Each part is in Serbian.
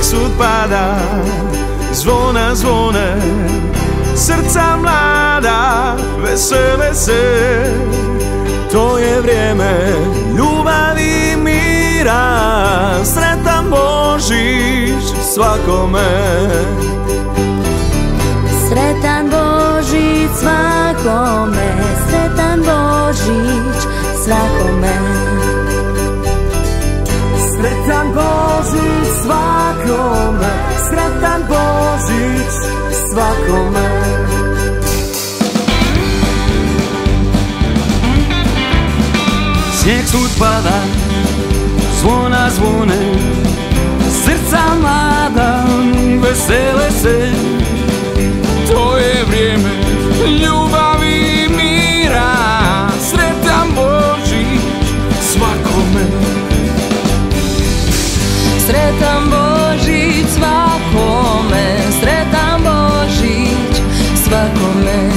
sud pada, zvona zvone, srca mlada vesele se. To je vrijeme ljubavi i mira, sretan Božić svakome. Sretan Božić svakome, sretan Božić svakome. Sretan Božić svakome, sretan Božić svakome. Snijeg sud pada, zvona zvone, srca mlada vesele se. To je vrijeme ljubavi i mira, sretan Božić svakome. Sretan Božić svakome, sretan Božić svakome.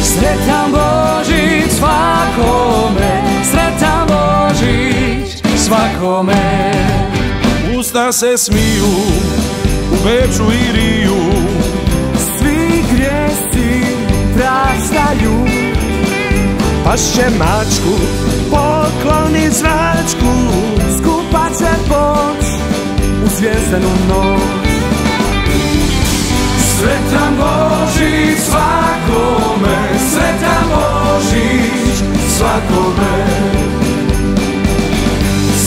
Sretan Božić svakome, sretan Božić svakome. Usta se smiju u Beču i Riju, svi grijesi praštaju. Pašće mačku, pokloni zračku, skupa će poć u zvijezdanu noć. Sretan Božić svakome, sretan Božić svakome.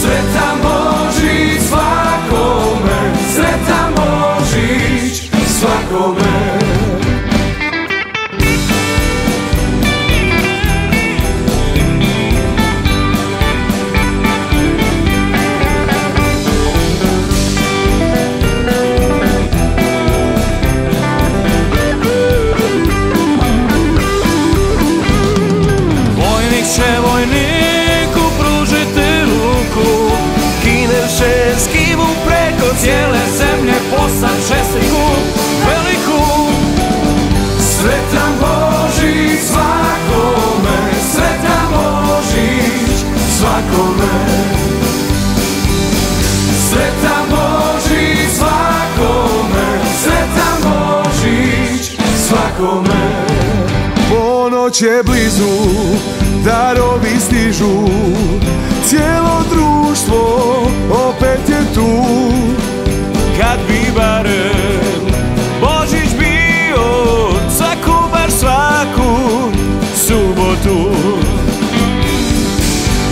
Sretan Božić svakome, sretan Božić svakome. Će vojniku pružiti ruku, kinevše skivu preko cijele zemlje, poslat će sliku veliku. Sretan Božić svakome, sretan Božić svakome. Sretan Božić svakome, sretan Božić svakome. Ponoć je blizu, darovi stižu, cijelo društvo opet je tu. Kad bi barem Božić bio svaku, bar svaku subotu.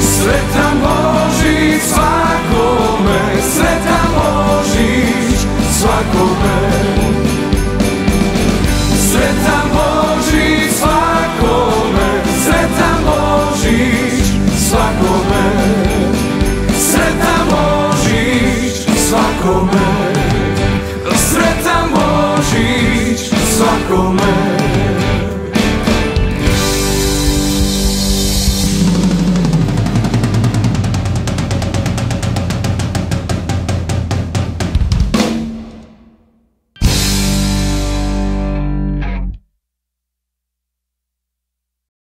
Sretan Božić svakome, sretan Božić svakome. Sretan Božić svakome, sretan Božić svakome. Sretan Božić svakome.